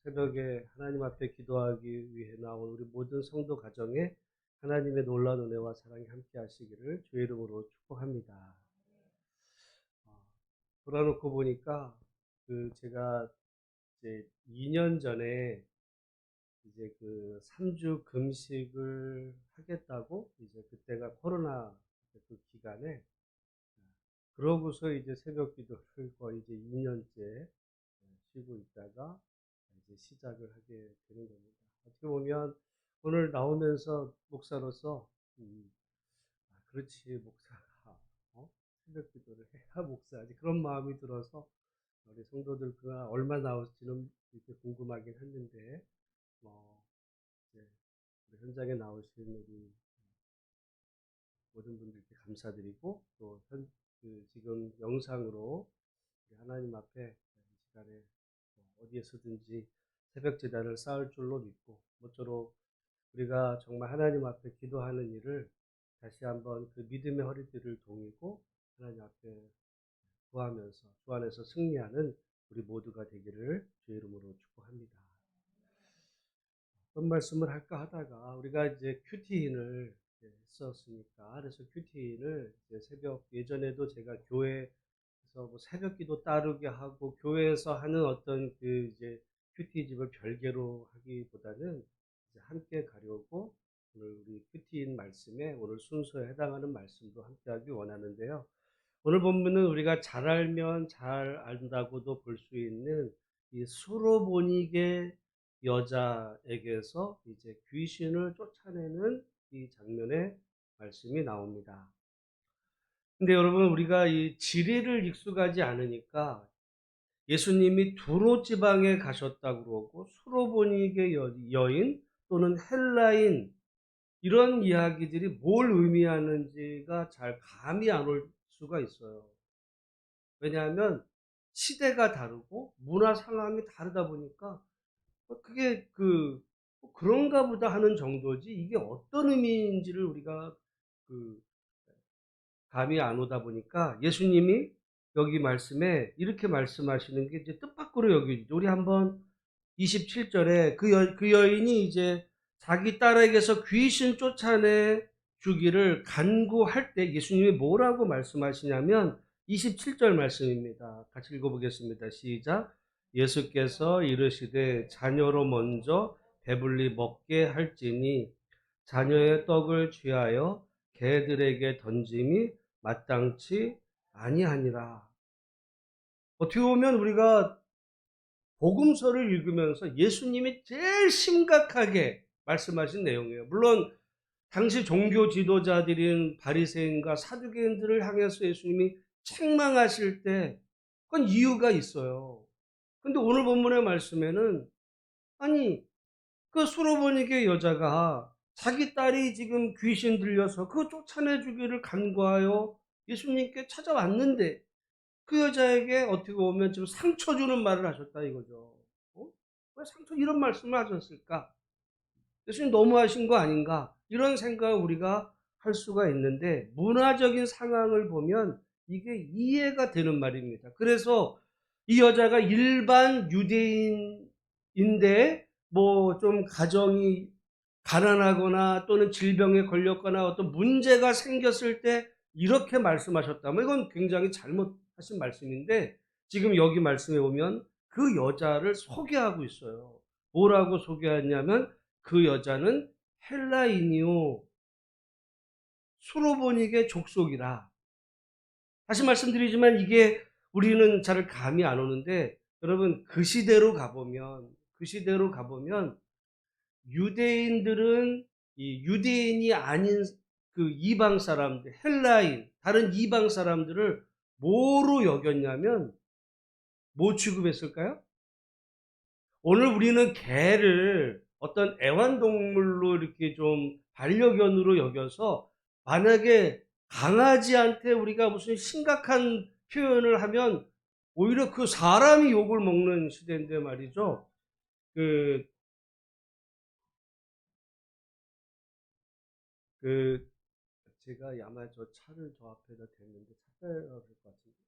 새벽에 하나님 앞에 기도하기 위해 나온 우리 모든 성도 가정에 하나님의 놀라운 은혜와 사랑이 함께 하시기를 주의 이름으로 축복합니다. 어, 돌아놓고 보니까 제가 이제 2년 전에 이제 3주 금식을 하겠다고 이제 그때가 코로나 그 기간에 그러고서 이제 새벽 기도를 거의 이제 2년째 쉬고 있다가 이제 시작을 하게 되는 겁니다. 어떻게 보면 오늘 나오면서 목사로서 그렇지 목사가 새벽 기도를 해야 목사지 그런 마음이 들어서 우리 성도들 그가 얼마 나올지는 이렇게 궁금하긴 했는데 이제 우리 현장에 나오신 우리 모든 분들께 감사드리고 또 지금 영상으로 하나님 앞에 이 시간에 어디에서든지 새벽 제단을 쌓을 줄로 믿고 모쪼록 우리가 정말 하나님 앞에 기도하는 일을 다시 한번 그 믿음의 허리띠를 동이고 하나님 앞에 구하면서 주 안에서 승리하는 우리 모두가 되기를 주의 이름으로 축복합니다. 어떤 말씀을 할까 하다가 우리가 이제 큐티인을 했었으니까 그래서 큐티인을 새벽 예전에도 제가 교회에서 뭐 새벽 기도 따르게 하고 교회에서 하는 어떤 이제 큐티집을 별개로 하기보다는 이제 함께 가려고 오늘 우리 큐티인 말씀에 오늘 순서에 해당하는 말씀도 함께 하기 원하는데요. 오늘 본문은 우리가 잘 알면 잘 안다고도 볼 수 있는 이 수로보니게 여자에게서 이제 귀신을 쫓아내는 이 장면의 말씀이 나옵니다. 근데 여러분 우리가 이 지리를 익숙하지 않으니까 예수님이 두로 지방에 가셨다고 그러고 수로보니게 여인 또는 헬라인 이런 이야기들이 뭘 의미하는지가 잘 감이 안 올 수가 있어요. 왜냐하면 시대가 다르고 문화 상황이 다르다 보니까 그게 그런가 보다 하는 정도지 이게 어떤 의미인지를 우리가 그 감이 안 오다 보니까 예수님이 여기 말씀에 이렇게 말씀하시는 게 이제 뜻밖으로 여기죠. 우리 한번 27절에 그 여인이 이제 자기 딸에게서 귀신 쫓아내 주기를 간구할 때 예수님이 뭐라고 말씀하시냐면 27절 말씀입니다. 같이 읽어보겠습니다. 시작. 예수께서 이르시되 자녀로 먼저 배불리 먹게 할지니 자녀의 떡을 취하여 개들에게 던짐이 마땅치 아니하니라. 어떻게 보면 우리가 복음서를 읽으면서 예수님이 제일 심각하게 말씀하신 내용이에요. 물론 당시 종교 지도자들인 바리새인과 사두개인들을 향해서 예수님이 책망하실 때 그건 이유가 있어요. 근데 오늘 본문의 말씀에는 아니 그 수로보니게 여자가 자기 딸이 지금 귀신 들려서 그거 쫓아내주기를 간구하여 예수님께 찾아왔는데 그 여자에게 어떻게 보면 지금 상처 주는 말을 하셨다 이거죠. 왜 상처 이런 말씀을 하셨을까? 예수님 너무하신 거 아닌가? 이런 생각을 우리가 할 수가 있는데 문화적인 상황을 보면 이게 이해가 되는 말입니다. 그래서 이 여자가 일반 유대인인데 뭐 좀 가정이 가난하거나 또는 질병에 걸렸거나 어떤 문제가 생겼을 때 이렇게 말씀하셨다면 이건 굉장히 잘못하신 말씀인데 지금 여기 말씀에 보면 그 여자를 소개하고 있어요. 뭐라고 소개하냐면 그 여자는 헬라인이요 수로보닉의 족속이라. 다시 말씀드리지만 이게 우리는 잘 감이 안 오는데 여러분 그 시대로 가보면 유대인들은 이 유대인이 아닌 그 이방 사람들, 헬라인, 다른 이방 사람들을 뭐로 여겼냐면 뭐 취급했을까요? 오늘 우리는 개를 어떤 애완동물로 이렇게 좀 반려견으로 여겨서 만약에 강아지한테 우리가 무슨 심각한 표현을 하면 오히려 그 사람이 욕을 먹는 시대인데 말이죠. 그, 그, 제가 아마 저 차를 저 앞에다 댔는데 차 빼야 될 것 같은데.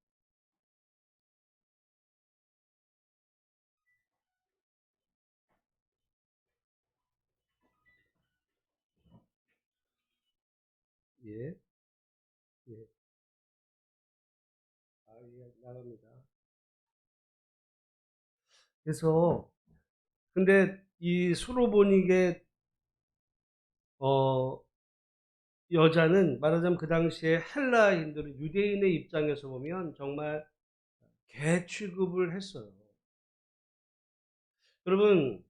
예. 예. 예, 나갑니다. 그래서 근데 이 수로보닉의 어 여자는 말하자면 그 당시에 헬라인들은 유대인의 입장에서 보면 정말 개 취급을 했어요. 여러분,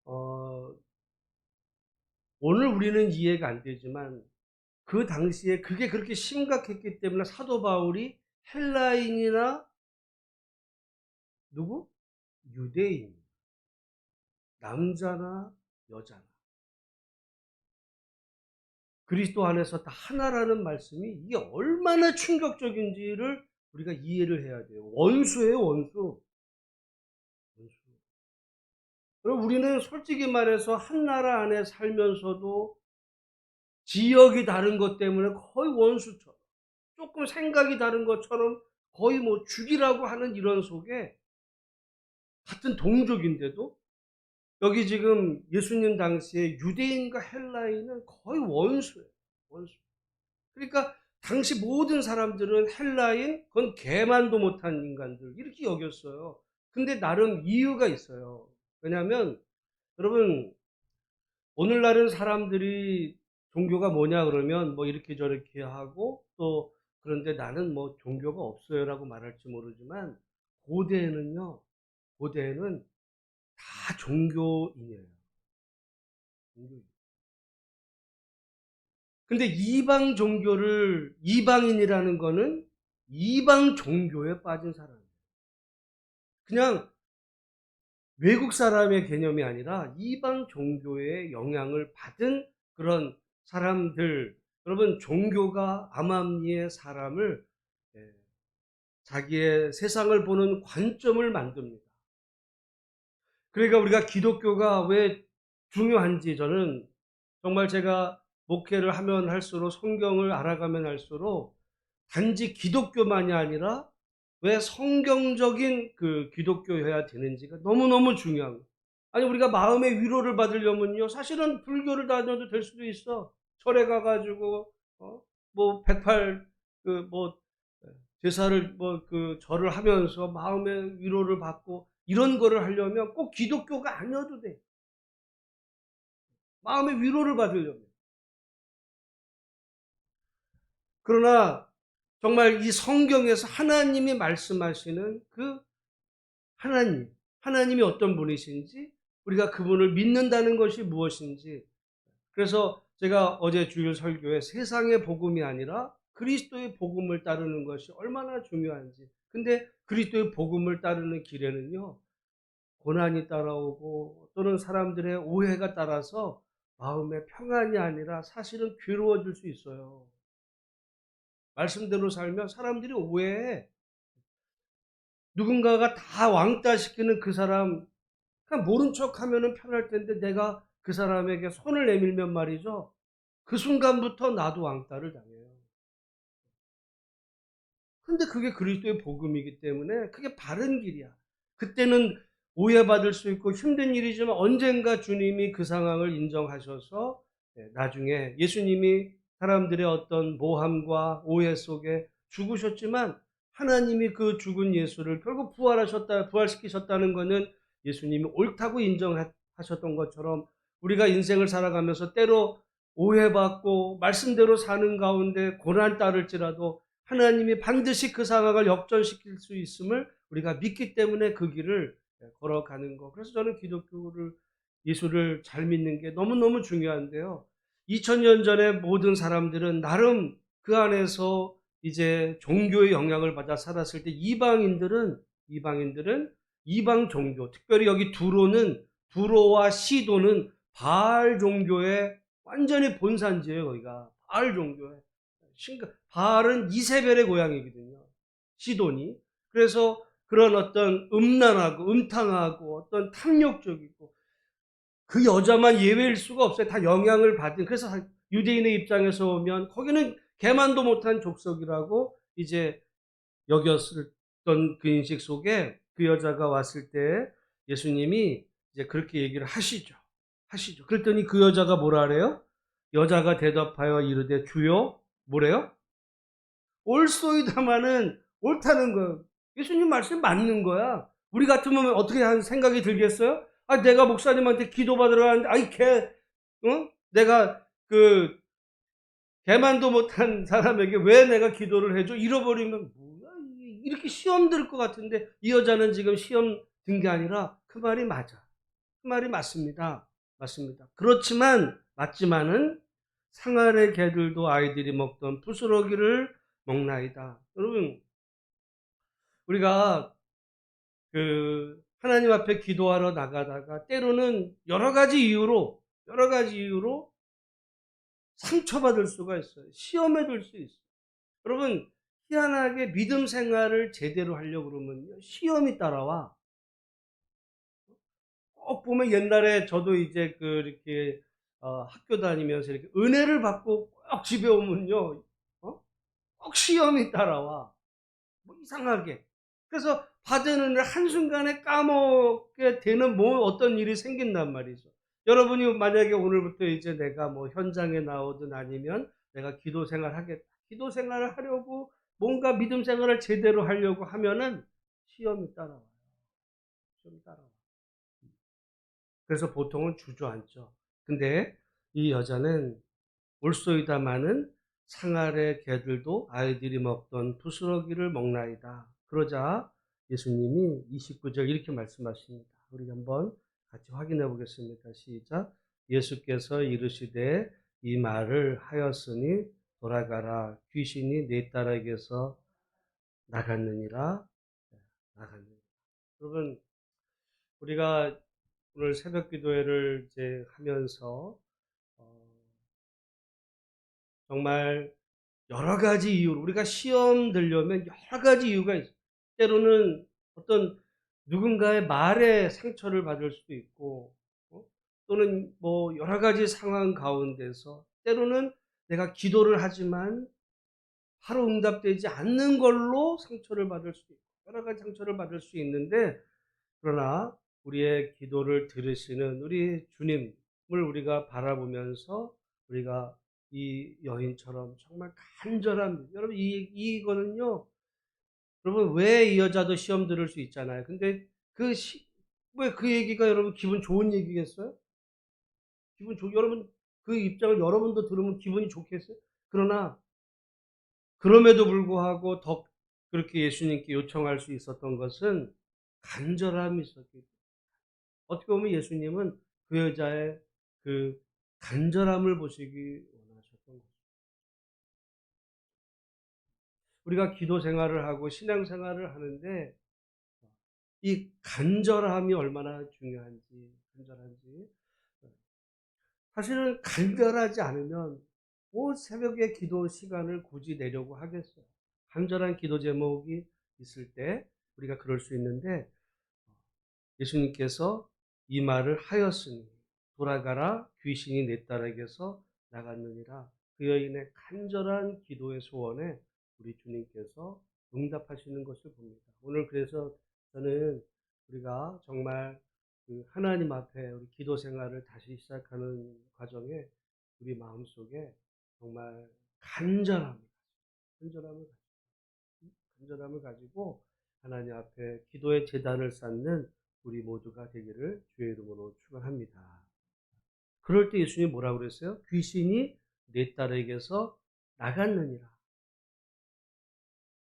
어 오늘 우리는 이해가 안 되지만 그 당시에 그게 그렇게 심각했기 때문에 사도 바울이 헬라인이나 누구? 유대인, 남자나 여자나 그리스도 안에서 다 하나라는 말씀이 이게 얼마나 충격적인지를 우리가 이해를 해야 돼요. 원수예요, 원수. 원수. 그럼 우리는 솔직히 말해서 한 나라 안에 살면서도 지역이 다른 것 때문에 거의 원수처럼, 조금 생각이 다른 것처럼 거의 뭐 죽이라고 하는 이런 속에 같은 동족인데도 여기 지금 예수님 당시에 유대인과 헬라인은 거의 원수예요. 원수. 그러니까 당시 모든 사람들은 헬라인, 그건 개만도 못한 인간들 이렇게 여겼어요. 근데 나름 이유가 있어요. 왜냐하면 여러분 오늘날은 사람들이 종교가 뭐냐 그러면 뭐 이렇게 저렇게 하고 또 그런데 나는 뭐 종교가 없어요라고 말할지 모르지만 고대에는요. 고대에는 다 종교인이에요. 종교인. 근데 이방 종교를 이방인이라는 거는 이방 종교에 빠진 사람이에요. 그냥 외국 사람의 개념이 아니라 이방 종교의 영향을 받은 그런 사람들. 여러분 종교가 암암리의 사람을 예, 자기의 세상을 보는 관점을 만듭니다. 그러니까 우리가 기독교가 왜 중요한지 저는 정말 제가 목회를 하면 할수록 성경을 알아가면 할수록 단지 기독교만이 아니라 왜 성경적인 그 기독교여야 되는지가 너무너무 중요한 거예요. 아니 우리가 마음의 위로를 받으려면요 사실은 불교를 다녀도 될 수도 있어. 절에 가가지고 뭐 108 그 뭐 제사를 뭐 그 절을 하면서 마음의 위로를 받고 이런 거를 하려면 꼭 기독교가 아니어도 돼. 마음의 위로를 받으려면. 그러나 정말 이 성경에서 하나님이 말씀하시는 그 하나님이 어떤 분이신지, 우리가 그분을 믿는다는 것이 무엇인지. 그래서 제가 어제 주일 설교에 세상의 복음이 아니라 그리스도의 복음을 따르는 것이 얼마나 중요한지. 근데 그리스도의 복음을 따르는 길에는요, 고난이 따라오고 또는 사람들의 오해가 따라서 마음의 평안이 아니라 사실은 괴로워질 수 있어요. 말씀대로 살면 사람들이 오해해. 누군가가 다 왕따시키는 그 사람, 그냥 모른 척 하면은 편할 텐데 내가 그 사람에게 손을 내밀면 말이죠. 그 순간부터 나도 왕따를 당해요. 근데 그게 그리스도의 복음이기 때문에 그게 바른 길이야. 그때는 오해받을 수 있고 힘든 일이지만 언젠가 주님이 그 상황을 인정하셔서 나중에 예수님이 사람들의 어떤 모함과 오해 속에 죽으셨지만 하나님이 그 죽은 예수를 결국 부활시키셨다는 것은 예수님이 옳다고 인정하셨던 것처럼 우리가 인생을 살아가면서 때로 오해받고 말씀대로 사는 가운데 고난 따를지라도 하나님이 반드시 그 상황을 역전시킬 수 있음을 우리가 믿기 때문에 그 길을 걸어가는 거. 그래서 저는 기독교를, 예수를 잘 믿는 게 너무너무 중요한데요. 2000년 전에 모든 사람들은 나름 그 안에서 이제 종교의 영향을 받아 살았을 때 이방인들은 이방 종교, 특별히 여기 두로와 시도는 바알 종교의 완전히 본산지예요, 거기가. 바알 종교에. 바알은 이세벨의 고향이거든요. 시돈이. 그래서 그런 어떤 음란하고 음탕하고 어떤 탐욕적이고 그 여자만 예외일 수가 없어요. 다 영향을 받은. 그래서 유대인의 입장에서 보면 거기는 개만도 못한 족속이라고 이제 여겼던 그 인식 속에 그 여자가 왔을 때 예수님이 이제 그렇게 얘기를 하시죠. 그랬더니 그 여자가 뭐라 그래요? 여자가 대답하여 이르되 주여 뭐래요? 옳소이다마는 옳다는 거예요. 예수님 말씀 맞는 거야. 우리 같으면 어떻게 하는 생각이 들겠어요? 아, 내가 목사님한테 기도받으러 가는데, 아이, 내가 개만도 못한 사람에게 왜 내가 기도를 해줘? 잃어버리면, 뭐야, 이렇게 시험 들 것 같은데, 이 여자는 지금 시험 든 게 아니라 그 말이 맞아. 그 말이 맞습니다. 맞습니다. 맞지만은 상아래 개들도 아이들이 먹던 부스러기를 먹나이다. 여러분, 우리가 하나님 앞에 기도하러 나가다가 때로는 여러 가지 이유로 상처받을 수가 있어요. 시험에 들 수 있어요. 여러분, 희한하게 믿음 생활을 제대로 하려고 그러면요, 시험이 따라와. 꼭 보면 옛날에 저도 이제 이렇게 학교 다니면서 이렇게 은혜를 받고 꼭 집에 오면요, 꼭 시험이 따라와. 뭐 이상하게. 그래서 받은 은혜를 한순간에 까먹게 되는 뭐 어떤 일이 생긴단 말이죠. 여러분이 만약에 오늘부터 이제 내가 뭐 현장에 나오든 아니면 내가 기도 생활 하겠다. 기도 생활을 하려고 뭔가 믿음 생활을 제대로 하려고 하면은 시험이 따라와요. 시험이 따라와. 그래서 보통은 주저앉죠. 근데 이 여자는 올소이다마는 상아래 개들도 아이들이 먹던 부스러기를 먹나이다. 그러자 예수님이 29절 이렇게 말씀하십니다. 우리 한번 같이 확인해 보겠습니다. 시작. 예수께서 이르시되 이 말을 하였으니 돌아가라. 귀신이 내 딸에게서 나갔느니라. 나갔느니라. 여러분, 우리가 오늘 새벽 기도회를 이제 하면서 어, 정말 여러 가지 이유로 우리가 시험 들려면 여러 가지 이유가 있어요. 때로는 어떤 누군가의 말에 상처를 받을 수도 있고, 또는 뭐 여러 가지 상황 가운데서 때로는 내가 기도를 하지만 바로 응답되지 않는 걸로 상처를 받을 수도 있고, 여러 가지 상처를 받을 수 있는데, 그러나 우리의 기도를 들으시는 우리 주님을 우리가 바라보면서 우리가 이 여인처럼 정말 간절한, 여러분, 이거는요, 여러분, 왜 이 여자도 시험 들을 수 있잖아요. 근데 왜 그 얘기가 여러분 기분 좋은 얘기겠어요? 여러분, 그 입장을 여러분도 들으면 기분이 좋겠어요? 그러나, 그럼에도 불구하고 더 그렇게 예수님께 요청할 수 있었던 것은 간절함이 있었기 때문에. 어떻게 보면 예수님은 그 여자의 그 간절함을 보시기 원하셨던 거죠. 우리가 기도 생활을 하고 신앙 생활을 하는데 이 간절함이 얼마나 간절한지. 사실은 간절하지 않으면 뭐 새벽에 기도 시간을 굳이 내려고 하겠어요. 간절한 기도 제목이 있을 때 우리가 그럴 수 있는데 예수님께서 이 말을 하였으니 돌아가라 귀신이 내 딸에게서 나갔느니라. 그 여인의 간절한 기도의 소원에 우리 주님께서 응답하시는 것을 봅니다. 오늘 그래서 저는 우리가 정말 하나님 앞에 우리 기도 생활을 다시 시작하는 과정에 우리 마음속에 정말 간절함을 간절함을 가지고 하나님 앞에 기도의 제단을 쌓는 우리 모두가 되기를 주의 이름으로 축원합니다. 그럴 때 예수님이 뭐라고 그랬어요? 귀신이 내 딸에게서 나갔느니라.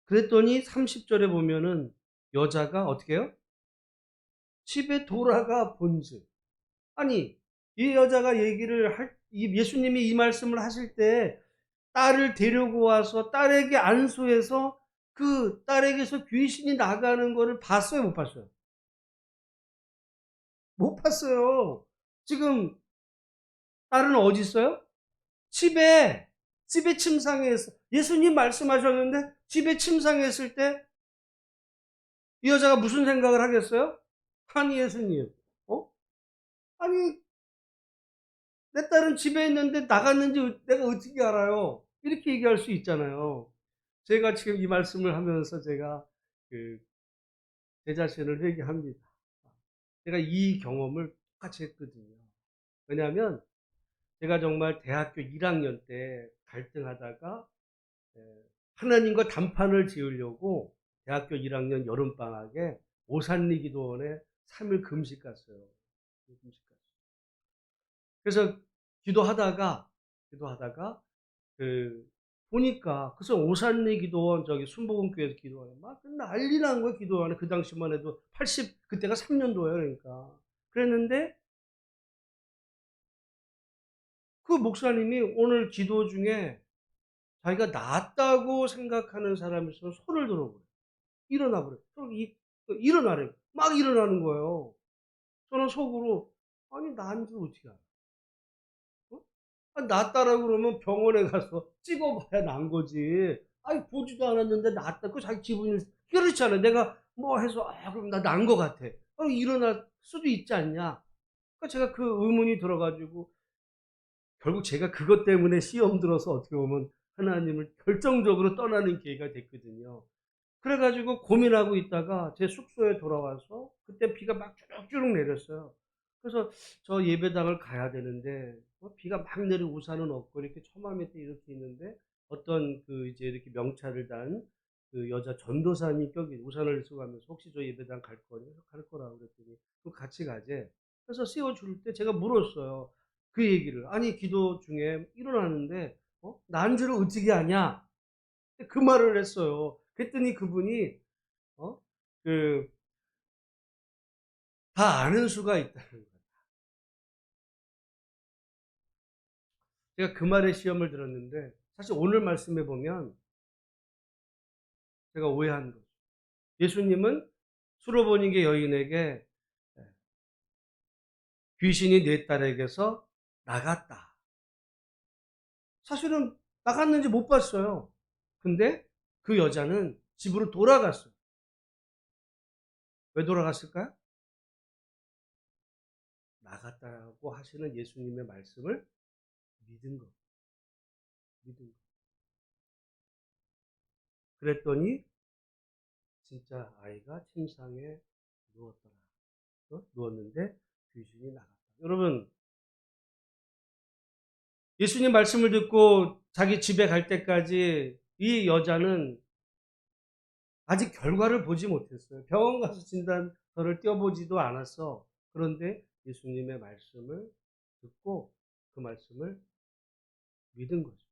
그랬더니 30절에 보면은 여자가 어떻게 해요? 집에 돌아가 본즉. 아니, 이 여자가 예수님이 이 말씀을 하실 때 딸을 데리고 와서 딸에게 안수해서 그 딸에게서 귀신이 나가는 거를 봤어요, 못 봤어요? 못 봤어요. 지금 딸은 어디 있어요? 집에, 집에 침상에서 예수님 말씀하셨는데 집에 침상했을 때 이 여자가 무슨 생각을 하겠어요? 아니 예수님, 아니 내 딸은 집에 있는데 나갔는지 내가 어떻게 알아요? 이렇게 얘기할 수 있잖아요. 제가 지금 이 말씀을 하면서 제가 그 제 자신을 회개합니다. 제가 이 경험을 똑같이 했거든요. 왜냐하면 제가 정말 대학교 1학년 때 갈등하다가 하나님과 단판을 지으려고 대학교 1학년 여름방학에 오산리 기도원에 3일 금식 갔어요. 그래서 기도하다가 그 보니까 그래서 오산리 기도원 저기 순복음교회에서 기도하는 막 난리 난 거야. 기도하는 그 당시만 해도 80 그때가 3년도예요. 그러니까 그랬는데 그 목사님이 오늘 기도 중에 자기가 낫다고 생각하는 사람이 있으면 손을 들어보래. 일어나 버려. 일어나래. 막 일어나는 거예요. 저는 속으로 아니 난 줄 어떻게 알아? 어? 낫다라고 그러면 병원에 가서 찍어봐야 난 거지. 아니 보지도 않았는데 낫다. 그 자기 기분이 그렇잖아. 내가 뭐 해서 그럼 나 난 거 같아. 일어날 수도 있지 않냐. 그러니까 제가 그 의문이 들어가지고 결국 제가 그것 때문에 시험 들어서 어떻게 보면 하나님을 결정적으로 떠나는 계기가 됐거든요. 그래가지고 고민하고 있다가 제 숙소에 돌아와서 그때 비가 막 주룩주룩 내렸어요. 그래서 저 예배당을 가야 되는데 비가 막 내리고 우산은 없고 이렇게 처마 밑에 이렇게 있는데 어떤 그 이제 이렇게 명찰을 단 그 여자 전도사님 격이 우산을 쓰고 가면서 혹시 저 예배당 갈 거냐? 갈 거라고 그랬더니 그 같이 가재. 그래서 씌워줄 때 제가 물었어요. 그 얘기를. 아니 기도 중에 일어나는데 난 줄 어떻게 아냐? 그 말을 했어요. 그랬더니 그분이 어? 그, 다 아는 수가 있다는 거예요. 제가 그 말에 시험을 들었는데, 사실 오늘 말씀해 보면 제가 오해한 거죠. 예수님은 수로보니게 여인에게 귀신이 내 딸에게서 나갔다. 사실은 나갔는지 못 봤어요. 근데 그 여자는 집으로 돌아갔어요. 왜 돌아갔을까요? 나갔다고 하시는 예수님의 말씀을 믿은 거. 믿은 거. 그랬더니 진짜 아이가 침상에 누웠더라. 누웠는데 귀신이 나갔다. 여러분, 예수님 말씀을 듣고 자기 집에 갈 때까지 이 여자는 아직 결과를 보지 못했어요. 병원 가서 진단서를 떼어보지도 않았어. 그런데 예수님의 말씀을 듣고 그 말씀을 믿은 거죠.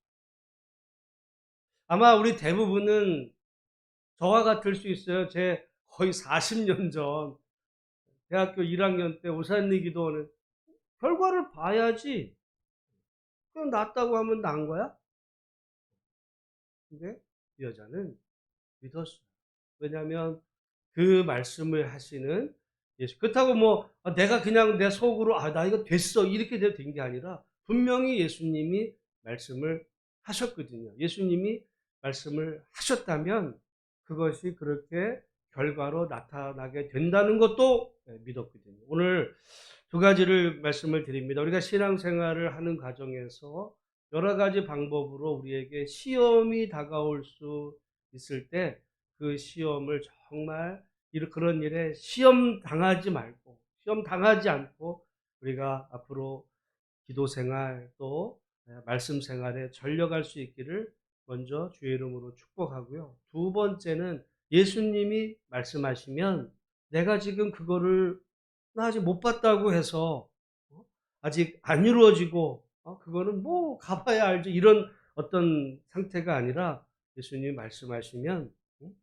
아마 우리 대부분은 저와 같을 수 있어요. 제 거의 40년 전 대학교 1학년 때 오산리 기도원은 결과를 봐야지. 그럼 낫다고 하면 난 거야? 근데 이 여자는 믿었어요. 왜냐하면 그 말씀을 하시는 예수. 그렇다고 뭐 내가 그냥 내 속으로 나 이거 됐어 이렇게 된 게 아니라 분명히 예수님이 말씀을 하셨거든요. 예수님이 말씀을 하셨다면 그것이 그렇게 결과로 나타나게 된다는 것도 믿었거든요. 오늘 두 가지를 말씀을 드립니다. 우리가 신앙생활을 하는 과정에서 여러 가지 방법으로 우리에게 시험이 다가올 수 있을 때 그 시험을 정말 그런 일에 시험 당하지 말고 시험 당하지 않고 우리가 앞으로 기도 생활 또 말씀 생활에 전력할 수 있기를 먼저 주의 이름으로 축복하고요. 두 번째는 예수님이 말씀하시면 내가 지금 그거를 나 아직 못 봤다고 해서 아직 안 이루어지고 그거는 뭐 가봐야 알죠. 이런 어떤 상태가 아니라 예수님이 말씀하시면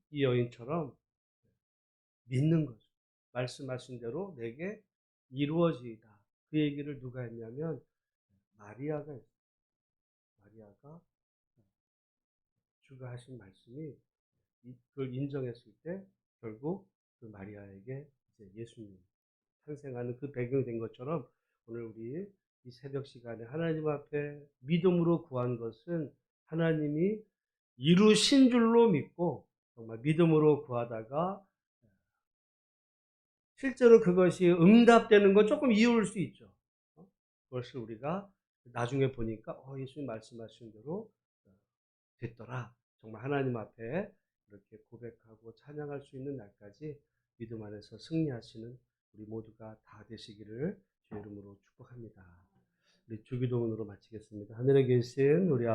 이 여인처럼 믿는 거죠. 말씀하신 대로 내게 이루어지이다. 그 얘기를 누가 했냐면 마리아가 했어요. 마리아가 주가 하신 말씀이 그걸 인정했을 때 결국 그 마리아에게 이제 예수님 탄생하는 그 배경이 된 것처럼 오늘 우리 이 새벽 시간에 하나님 앞에 믿음으로 구한 것은 하나님이 이루신 줄로 믿고 정말 믿음으로 구하다가 실제로 그것이 응답되는 건 조금 이유일 수 있죠. 그것을 우리가 나중에 보니까 예수님 말씀하신 대로 됐더라. 정말 하나님 앞에 이렇게 고백하고 찬양할 수 있는 날까지 믿음 안에서 승리하시는 우리 모두가 다 되시기를 주의 이름으로 축복합니다. 우리 주기도문으로 마치겠습니다. 하늘에 계신 우리